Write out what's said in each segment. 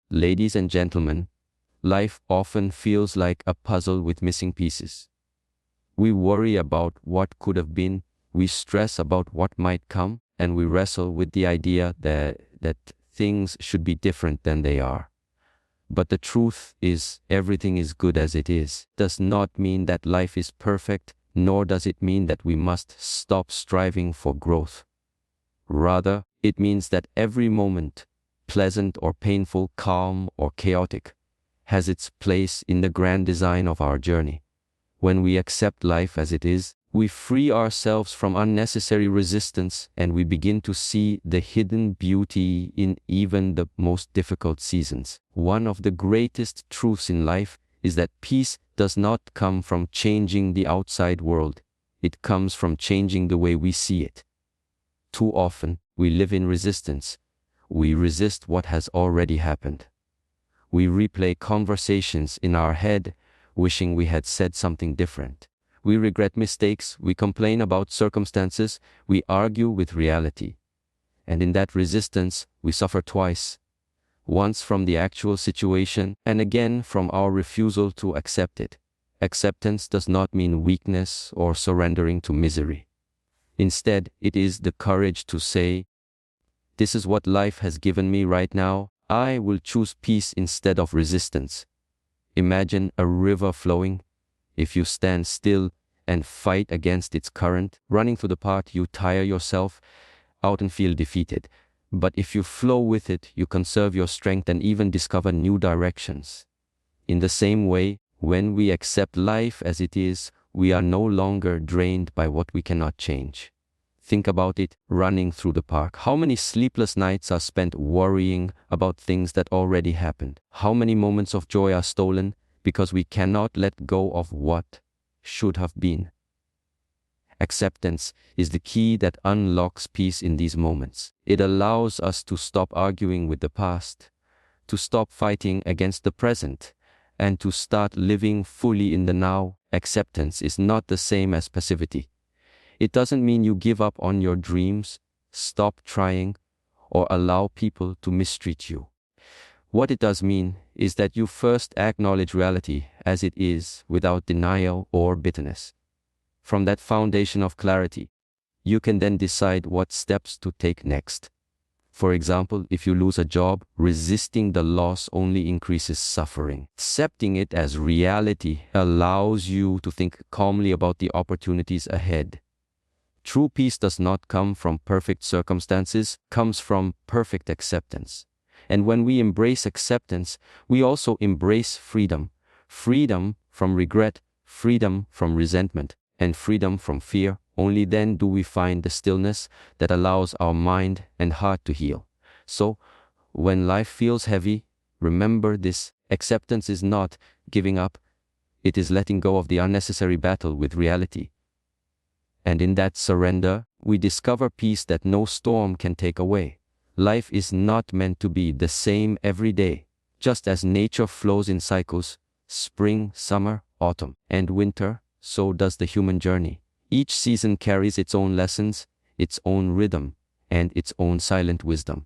Ladies and gentlemen, life often feels like a puzzle with missing pieces. We worry about what could have been, we stress about what might come, and we wrestle with the idea that things should be different than they are. But the truth is, everything is good as it is. Does not mean that life is perfect, nor does it mean that we must stop striving for growth. Rather, it means that every moment, pleasant or painful, calm or chaotic, has its place in the grand design of our journey. When we accept life as it is, we free ourselves from unnecessary resistance and we begin to see the hidden beauty in even the most difficult seasons. One of the greatest truths in life is that peace does not come from changing the outside world. It comes from changing the way we see it. Too often, we live in resistance. We resist what has already happened. We replay conversations in our head, wishing we had said something different. We regret mistakes, we complain about circumstances, we argue with reality. And in that resistance, we suffer twice. Once from the actual situation, and again from our refusal to accept it. Acceptance does not mean weakness or surrendering to misery. Instead, it is the courage to say, "This is what life has given me right now. I will choose peace instead of resistance." Imagine a river flowing. If you stand still and fight against its current, running through the path, you tire yourself out and feel defeated. But if you flow with it, you conserve your strength and even discover new directions. In the same way, when we accept life as it is, we are no longer drained by what we cannot change. Think about it, running through the park. How many sleepless nights are spent worrying about things that already happened? How many moments of joy are stolen because we cannot let go of what should have been? Acceptance is the key that unlocks peace in these moments. It allows us to stop arguing with the past, to stop fighting against the present, and to start living fully in the now. Acceptance is not the same as passivity. It doesn't mean you give up on your dreams, stop trying, or allow people to mistreat you. What it does mean is that you first acknowledge reality as it is without denial or bitterness. From that foundation of clarity, you can then decide what steps to take next. For example, if you lose a job, resisting the loss only increases suffering. Accepting it as reality allows you to think calmly about the opportunities ahead. True peace does not come from perfect circumstances, comes from perfect acceptance. And when we embrace acceptance, we also embrace freedom. Freedom from regret, freedom from resentment, and freedom from fear. Only then do we find the stillness that allows our mind and heart to heal. So, when life feels heavy, remember this: acceptance is not giving up, it is letting go of the unnecessary battle with reality. And in that surrender, we discover peace that no storm can take away. Life is not meant to be the same every day. Just as nature flows in cycles, spring, summer, autumn, and winter, so does the human journey. Each season carries its own lessons, its own rhythm, and its own silent wisdom.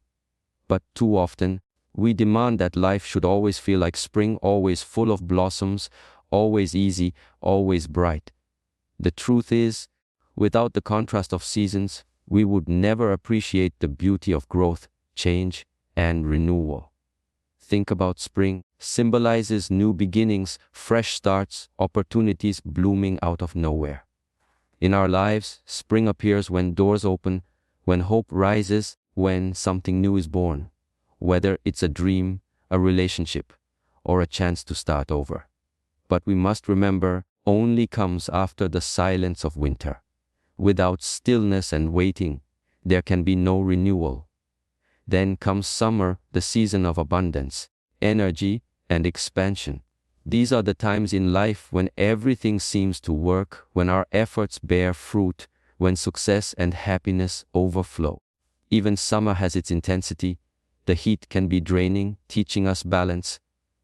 But too often, we demand that life should always feel like spring, always full of blossoms, always easy, always bright. The truth is, without the contrast of seasons, we would never appreciate the beauty of growth, change, and renewal. Think about spring. Symbolizes new beginnings, fresh starts, opportunities blooming out of nowhere. In our lives, spring appears when doors open, when hope rises, when something new is born, whether it's a dream, a relationship, or a chance to start over. But we must remember, only comes after the silence of winter. Without stillness and waiting, there can be no renewal. Then comes summer, the season of abundance, energy, and expansion. These are the times in life when everything seems to work, when our efforts bear fruit, when success and happiness overflow. Even summer has its intensity. The heat can be draining, teaching us balance,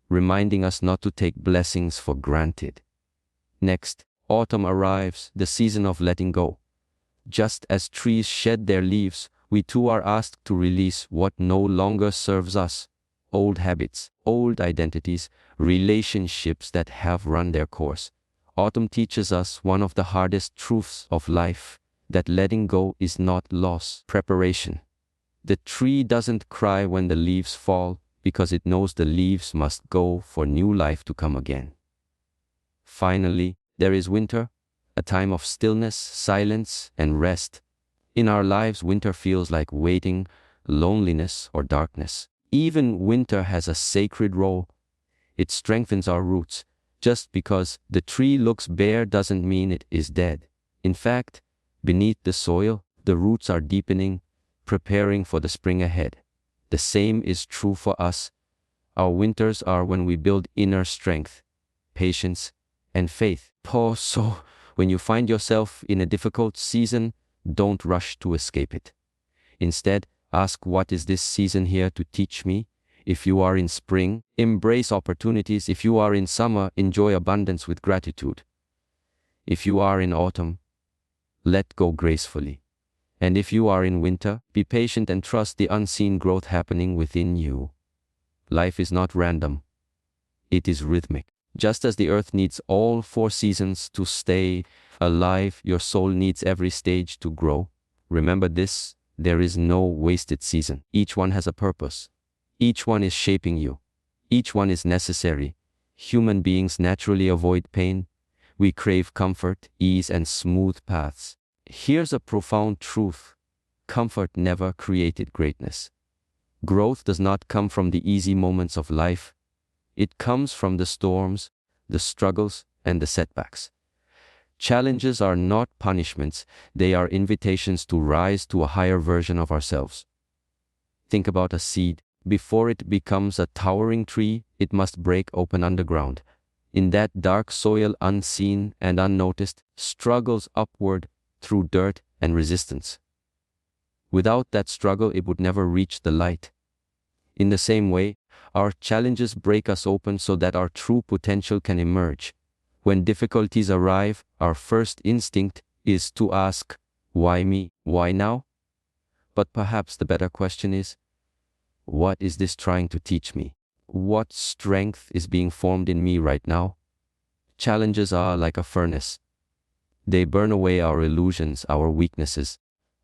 reminding us not to take blessings for granted. Next, autumn arrives, the season of letting go. Just as trees shed their leaves, we too are asked to release what no longer serves us. old habits, old identities, relationships that have run their course. Autumn teaches us one of the hardest truths of life, that letting go is not loss, preparation. The tree doesn't cry when the leaves fall because it knows the leaves must go for new life to come again. Finally, there is winter, a time of stillness, silence, and rest. In our lives, winter feels like waiting, loneliness, or darkness. Even winter has a sacred role. It strengthens our roots. Just because the tree looks bare doesn't mean it is dead. In fact, beneath the soil, the roots are deepening, preparing for the spring ahead. The same is true for us. Our winters are when we build inner strength, patience, and faith. So, when you find yourself in a difficult season, don't rush to escape it. Instead, ask, what is this season here to teach me? If you are in spring, embrace opportunities. If you are in summer, enjoy abundance with gratitude. If you are in autumn, let go gracefully. And if you are in winter, be patient and trust the unseen growth happening within you. Life is not random. It is rhythmic. Just as the earth needs all 4 seasons to stay alive, your soul needs every stage to grow. Remember this, there is no wasted season. Each one has a purpose. Each one is shaping you. Each one is necessary. Human beings naturally avoid pain. We crave comfort, ease, and smooth paths. Here's a profound truth. Comfort never created greatness. Growth does not come from the easy moments of life. It comes from the storms, the struggles, and the setbacks. Challenges are not punishments, they are invitations to rise to a higher version of ourselves. Think about a seed. Before it becomes a towering tree, it must break open underground. In that dark soil, unseen and unnoticed, struggles upward through dirt and resistance. Without that struggle, it would never reach the light. In the same way, our challenges break us open so that our true potential can emerge. When difficulties arrive, our first instinct is to ask, why me? Why now? But perhaps the better question is, what is this trying to teach me? What strength is being formed in me right now? Challenges are like a furnace. They burn away our illusions, our weaknesses,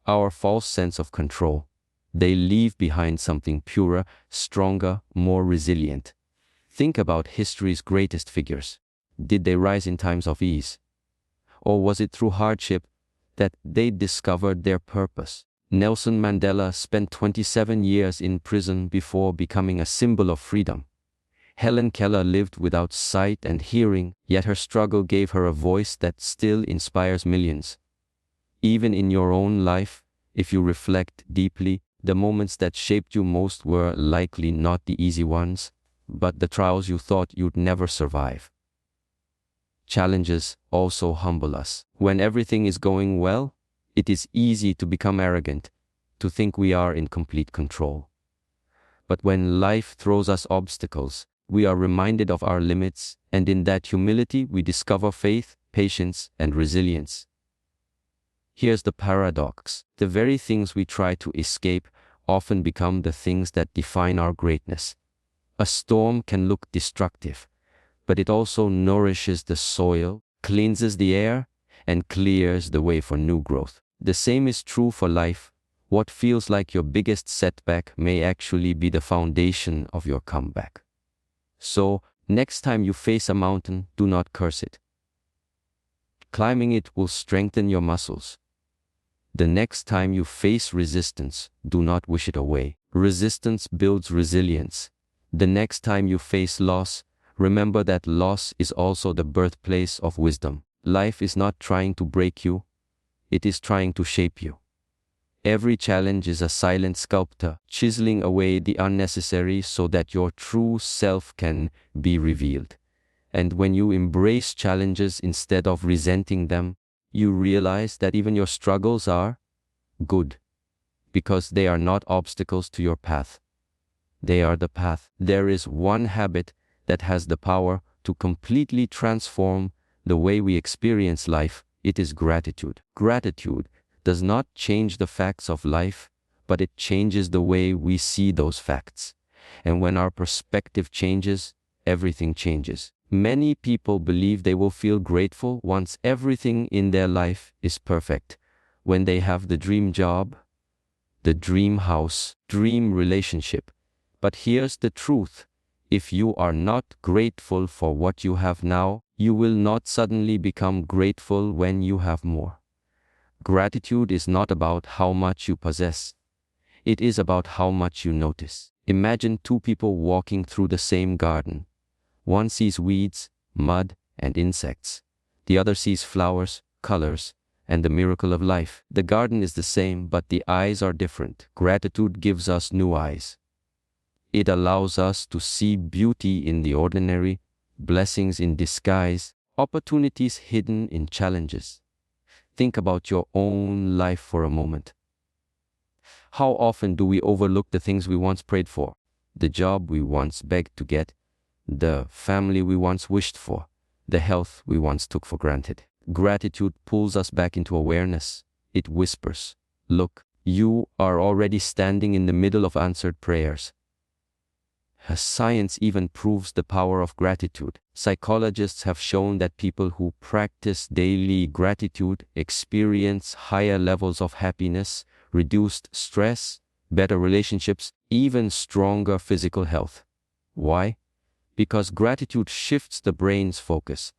our false sense of control. They leave behind something purer, stronger, more resilient. Think about history's greatest figures. Did they rise in times of ease? Or was it through hardship that they discovered their purpose? Nelson Mandela spent 27 years in prison before becoming a symbol of freedom. Helen Keller lived without sight and hearing, yet her struggle gave her a voice that still inspires millions. Even in your own life, if you reflect deeply, the moments that shaped you most were likely not the easy ones, but the trials you thought you'd never survive. Challenges also humble us. When everything is going well, it is easy to become arrogant, to think we are in complete control. But when life throws us obstacles, we are reminded of our limits, and in that humility we discover faith, patience, and resilience. Here's the paradox. The very things we try to escape often become the things that define our greatness. A storm can look destructive, but it also nourishes the soil, cleanses the air, and clears the way for new growth. The same is true for life. What feels like your biggest setback may actually be the foundation of your comeback. So, next time you face a mountain, do not curse it. Climbing it will strengthen your muscles. The next time you face resistance, do not wish it away. Resistance builds resilience. The next time you face loss, remember that loss is also the birthplace of wisdom. Life is not trying to break you, it is trying to shape you. Every challenge is a silent sculptor, chiseling away the unnecessary so that your true self can be revealed. And when you embrace challenges instead of resenting them, you realize that even your struggles are good, because they are not obstacles to your path. They are the path. There is one habit that has the power to completely transform the way we experience life. It is gratitude. Gratitude does not change the facts of life, but it changes the way we see those facts. And when our perspective changes, everything changes. Many people believe they will feel grateful once everything in their life is perfect. When they have the dream job, the dream house, dream relationship. But here's the truth. If you are not grateful for what you have now, you will not suddenly become grateful when you have more. Gratitude is not about how much you possess. It is about how much you notice. Imagine two people walking through the same garden. One sees weeds, mud, and insects. The other sees flowers, colors, and the miracle of life. The garden is the same, but the eyes are different. Gratitude gives us new eyes. It allows us to see beauty in the ordinary, blessings in disguise, opportunities hidden in challenges. Think about your own life for a moment. How often do we overlook the things we once prayed for? The job we once begged to get, the family we once wished for, the health we once took for granted. Gratitude pulls us back into awareness. It whispers, "Look, you are already standing in the middle of answered prayers." Science even proves the power of gratitude. Psychologists have shown that people who practice daily gratitude experience higher levels of happiness, reduced stress, better relationships, even stronger physical health. Why? Because gratitude shifts the brain's focus.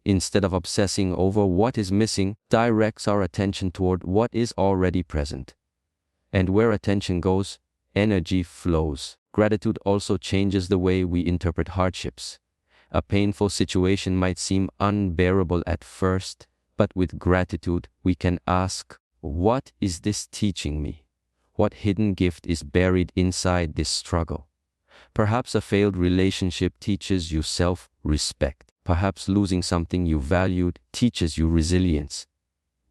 Instead of obsessing over what is missing, directs our attention toward what is already present. And where attention goes, energy flows. Gratitude also changes the way we interpret hardships. A painful situation might seem unbearable at first, but with gratitude we can ask, what is this teaching me? What hidden gift is buried inside this struggle? Perhaps a failed relationship teaches you self-respect. Perhaps losing something you valued teaches you resilience.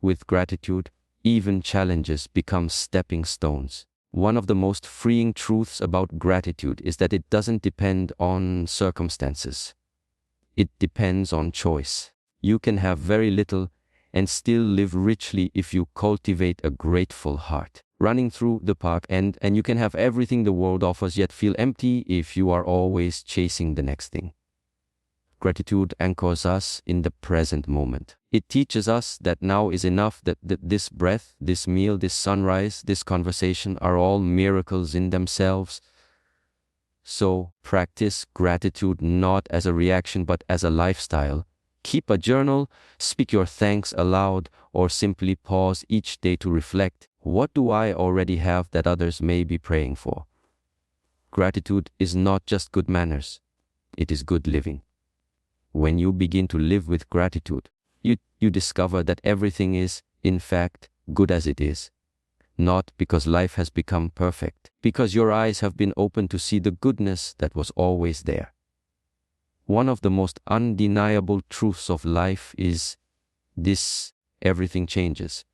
With gratitude, even challenges become stepping stones. One of the most freeing truths about gratitude is that it doesn't depend on circumstances. It depends on choice. You can have very little and still live richly if you cultivate a grateful heart. Running through the park and you can have everything the world offers yet feel empty if you are always chasing the next thing. Gratitude anchors us in the present moment. It teaches us that now is enough, that this breath, this meal, this sunrise, this conversation are all miracles in themselves. So practice gratitude not as a reaction but as a lifestyle. Keep a journal, speak your thanks aloud, or simply pause each day to reflect, what do I already have that others may be praying for? Gratitude is not just good manners, it is good living. When you begin to live with gratitude, you discover that everything is, in fact, good as it is. Not because life has become perfect, because your eyes have been opened to see the goodness that was always there. One of the most undeniable truths of life is this: everything changes.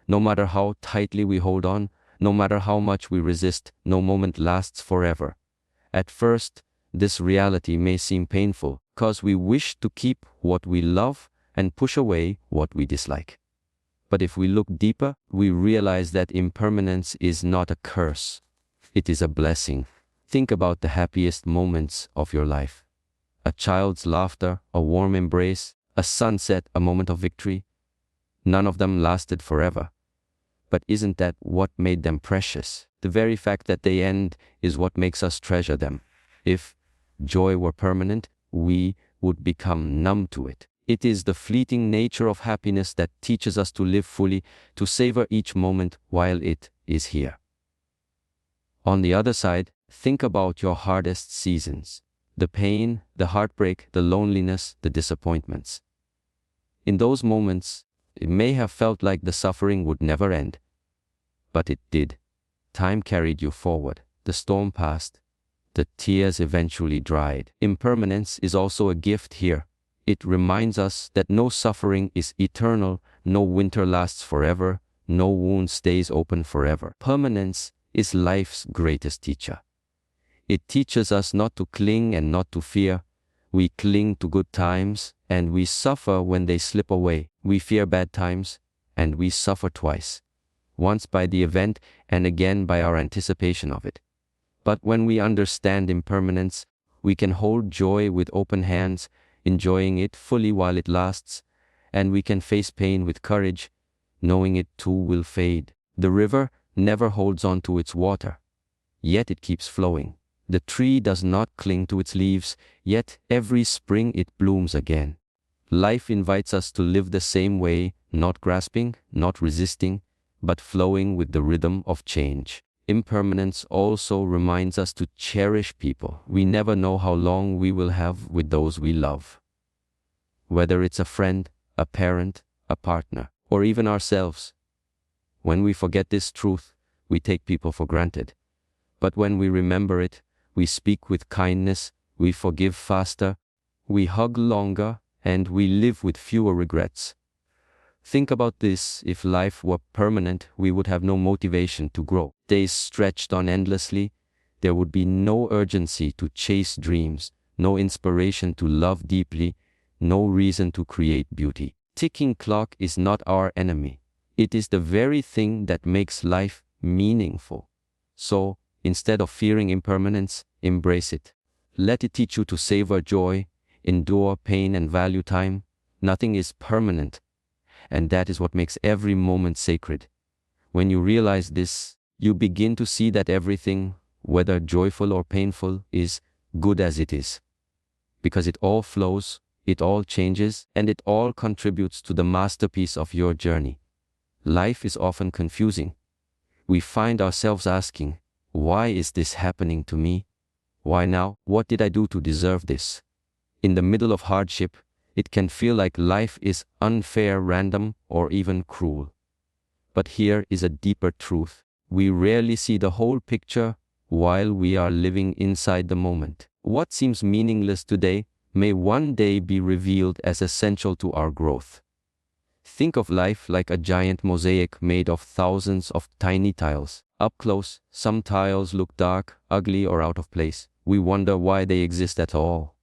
No matter how tightly we hold on, no matter how much we resist, no moment lasts forever. At first, this reality may seem painful, because we wish to keep what we love and push away what we dislike. But if we look deeper, we realize that impermanence is not a curse. It is a blessing. Think about the happiest moments of your life. A child's laughter, a warm embrace, a sunset, a moment of victory. None of them lasted forever. But isn't that what made them precious? The very fact that they end is what makes us treasure them. If joy were permanent, we would become numb to it. It is the fleeting nature of happiness that teaches us to live fully, to savor each moment while it is here. On the other side, think about your hardest seasons. The pain, the heartbreak, the loneliness, the disappointments. In those moments, it may have felt like the suffering would never end. But it did. Time carried you forward. The storm passed. The tears eventually dried. Impermanence is also a gift here. It reminds us that no suffering is eternal, no winter lasts forever, no wound stays open forever. Permanence is life's greatest teacher. It teaches us not to cling and not to fear. We cling to good times, and we suffer when they slip away. We fear bad times, and we suffer twice. Once by the event, and again by our anticipation of it. But when we understand impermanence, we can hold joy with open hands, enjoying it fully while it lasts, and we can face pain with courage, knowing it too will fade. The river never holds on to its water, yet it keeps flowing. The tree does not cling to its leaves, yet every spring it blooms again. Life invites us to live the same way, not grasping, not resisting, but flowing with the rhythm of change. Impermanence also reminds us to cherish people. We never know how long we will have with those we love. Whether it's a friend, a parent, a partner, or even ourselves. When we forget this truth, we take people for granted. But when we remember it, we speak with kindness, we forgive faster, we hug longer, and we live with fewer regrets. Think about this: if life were permanent, we would have no motivation to grow. Days stretched on endlessly, there would be no urgency to chase dreams, no inspiration to love deeply, no reason to create beauty. Ticking clock is not our enemy. It is the very thing that makes life meaningful. So, instead of fearing impermanence, embrace it. Let it teach you to savor joy, endure pain, and value time. Nothing is permanent, and that is what makes every moment sacred. When you realize this, you begin to see that everything, whether joyful or painful, is good as it is. Because it all flows, it all changes, and it all contributes to the masterpiece of your journey. Life is often confusing. We find ourselves asking, why is this happening to me? Why now? What did I do to deserve this? In the middle of hardship, it can feel like life is unfair, random, or even cruel. But here is a deeper truth. We rarely see the whole picture while we are living inside the moment. What seems meaningless today may one day be revealed as essential to our growth. Think of life like a giant mosaic made of thousands of tiny tiles. Up close, some tiles look dark, ugly, or out of place. We wonder why they exist at all.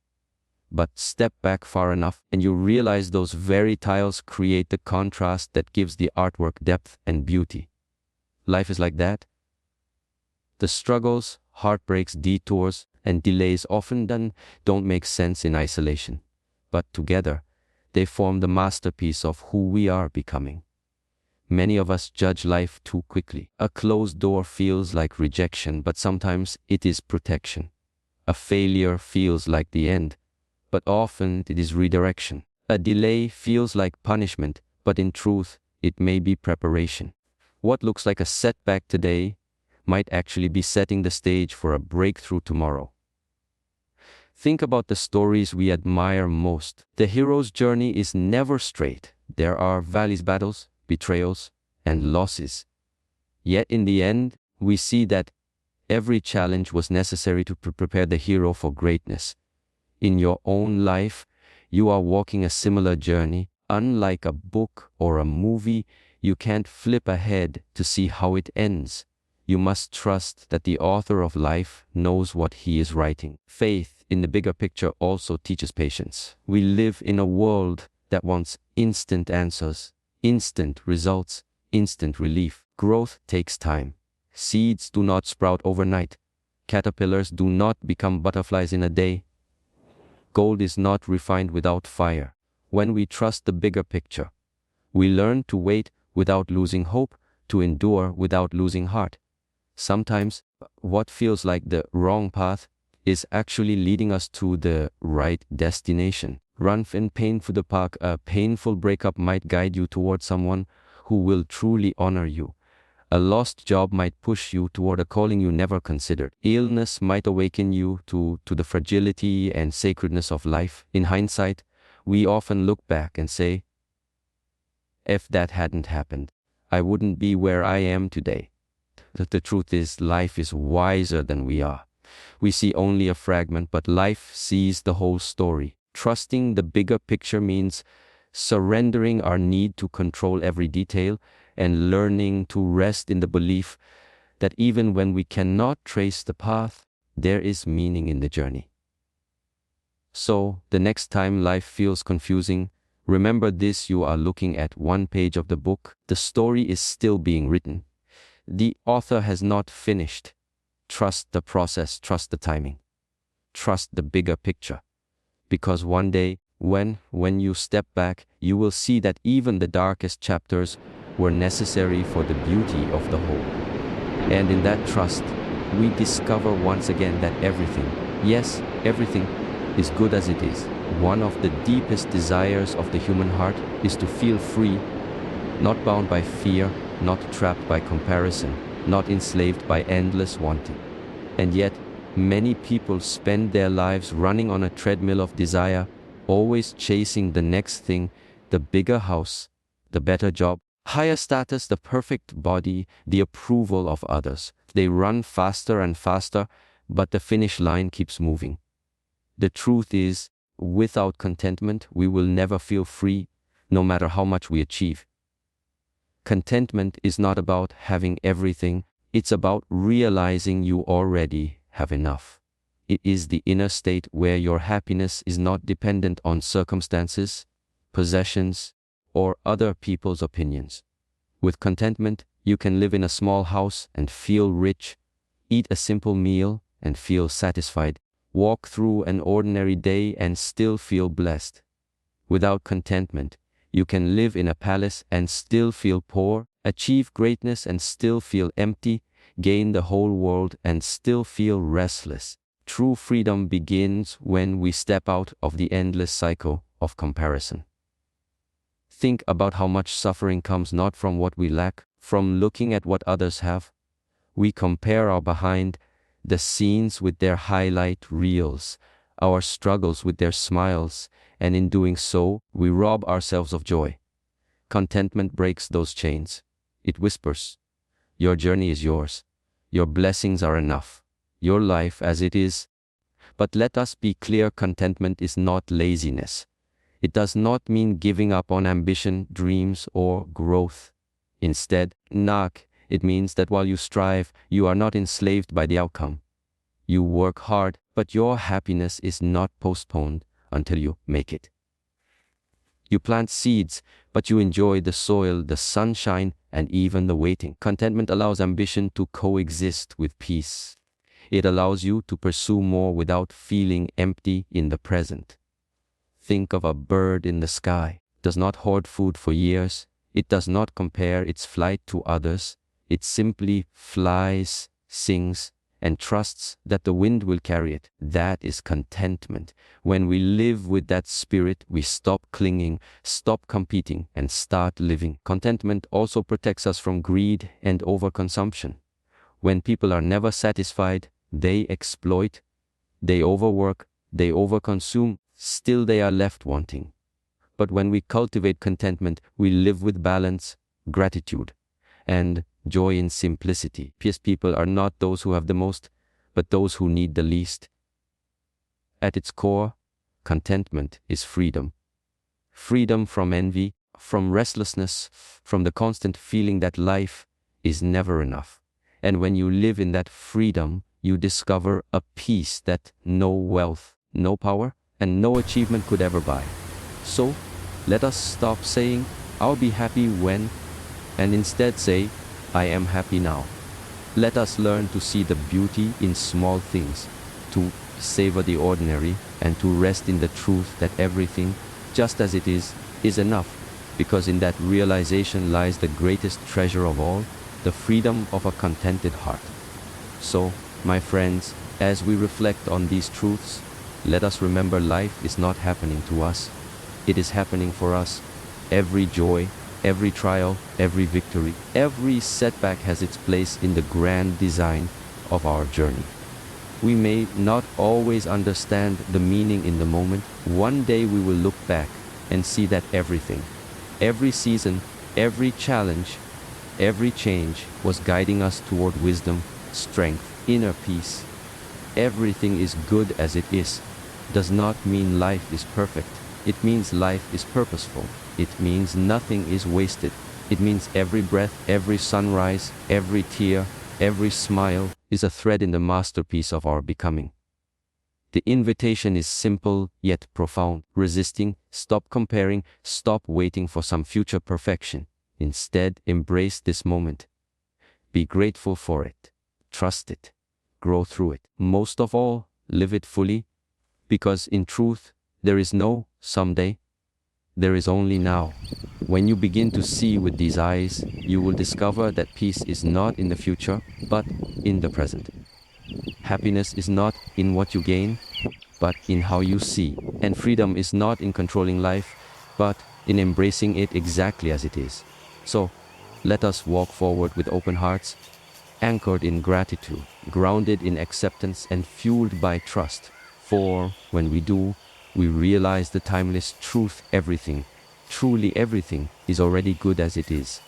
But step back far enough and you realize those very tiles create the contrast that gives the artwork depth and beauty. Life is like that. The struggles, heartbreaks, detours, and delays often don't make sense in isolation. But together, they form the masterpiece of who we are becoming. Many of us judge life too quickly. A closed door feels like rejection, but sometimes it is protection. A failure feels like the end, but often it is redirection. A delay feels like punishment, but in truth, it may be preparation. What looks like a setback today might actually be setting the stage for a breakthrough tomorrow. Think about the stories we admire most. The hero's journey is never straight. There are valleys, battles, betrayals, and losses. Yet in the end, we see that every challenge was necessary to prepare the hero for greatness. In your own life, you are walking a similar journey. Unlike a book or a movie, you can't flip ahead to see how it ends. You must trust that the author of life knows what he is writing. Faith in the bigger picture also teaches patience. We live in a world that wants instant answers, instant results, instant relief. Growth takes time. Seeds do not sprout overnight. Caterpillars do not become butterflies in a day. Gold is not refined without fire. When we trust the bigger picture, we learn to wait without losing hope, to endure without losing heart. Sometimes, what feels like the wrong path is actually leading us to the right destination. Run in pain through the park. A painful breakup might guide you toward someone who will truly honor you. A lost job might push you toward a calling you never considered. Illness might awaken you to the fragility and sacredness of life. In hindsight, we often look back and say, if that hadn't happened, I wouldn't be where I am today. The truth is, life is wiser than we are. We see only a fragment, but life sees the whole story. Trusting the bigger picture means surrendering our need to control every detail and learning to rest in the belief that even when we cannot trace the path, there is meaning in the journey. So, the next time life feels confusing, remember this: you are looking at one page of the book. The story is still being written. The author has not finished. Trust the process, trust the timing, trust the bigger picture. Because one day, when you step back, you will see that even the darkest chapters were necessary for the beauty of the whole. And in that trust, we discover once again that everything, yes, everything, is good as it is. One of the deepest desires of the human heart is to feel free, not bound by fear, not trapped by comparison, not enslaved by endless wanting. And yet, many people spend their lives running on a treadmill of desire, always chasing the next thing, the bigger house, the better job, higher status, the perfect body, the approval of others. They run faster and faster, but the finish line keeps moving. The truth is, without contentment, we will never feel free, no matter how much we achieve. Contentment is not about having everything, it's about realizing you already have enough. It is the inner state where your happiness is not dependent on circumstances, possessions, or other people's opinions. With contentment, you can live in a small house and feel rich, eat a simple meal and feel satisfied, walk through an ordinary day and still feel blessed. Without contentment, you can live in a palace and still feel poor, achieve greatness and still feel empty, gain the whole world and still feel restless. True freedom begins when we step out of the endless cycle of comparison. Think about how much suffering comes not from what we lack, from looking at what others have. We compare our behind the scenes with their highlight reels, our struggles with their smiles, and in doing so, we rob ourselves of joy. Contentment breaks those chains. It whispers, your journey is yours. Your blessings are enough. Your life as it is. But let us be clear, contentment is not laziness. It does not mean giving up on ambition, dreams, or growth. Instead, it means that while you strive, you are not enslaved by the outcome. You work hard, but your happiness is not postponed until you make it. You plant seeds, but you enjoy the soil, the sunshine, and even the waiting. Contentment allows ambition to coexist with peace. It allows you to pursue more without feeling empty in the present. Think of a bird in the sky. It does not hoard food for years. It does not compare its flight to others. It simply flies, sings, and trusts that the wind will carry it. That is contentment. When we live with that spirit, we stop clinging, stop competing, and start living. Contentment also protects us from greed and overconsumption. When people are never satisfied, they exploit, they overwork, they overconsume, still they are left wanting. But when we cultivate contentment, we live with balance, gratitude, and joy in simplicity. Peace people are not those who have the most, but those who need the least. At its core, contentment is freedom. Freedom from envy, from restlessness, from the constant feeling that life is never enough. And when you live in that freedom, you discover a peace that no wealth, no power, and no achievement could ever buy. So, let us stop saying, I'll be happy when, and instead say, I am happy now. Let us learn to see the beauty in small things, to savor the ordinary, and to rest in the truth that everything, just as it is enough, because in that realization lies the greatest treasure of all, the freedom of a contented heart. So, my friends, as we reflect on these truths, let us remember life is not happening to us. It is happening for us. Every joy, every trial, every victory, every setback has its place in the grand design of our journey. We may not always understand the meaning in the moment. One day we will look back and see that everything, every season, every challenge, every change was guiding us toward wisdom, strength, inner peace. Everything is good as it is. Does not mean life is perfect. It means life is purposeful. It means nothing is wasted. It means every breath, every sunrise, every tear, every smile is a thread in the masterpiece of our becoming. The invitation is simple yet profound. Resisting, stop comparing, stop waiting for some future perfection. Instead, embrace this moment. Be grateful for it. Trust it. grow through it. Most of all, live it fully, because in truth, there is no someday, there is only now. When you begin to see with these eyes, you will discover that peace is not in the future, but in the present. Happiness is not in what you gain, but in how you see. And freedom is not in controlling life, but in embracing it exactly as it is. So, let us walk forward with open hearts, anchored in gratitude, grounded in acceptance, and fueled by trust. For when we do, we realize the timeless truth: everything, truly everything, is already good as it is.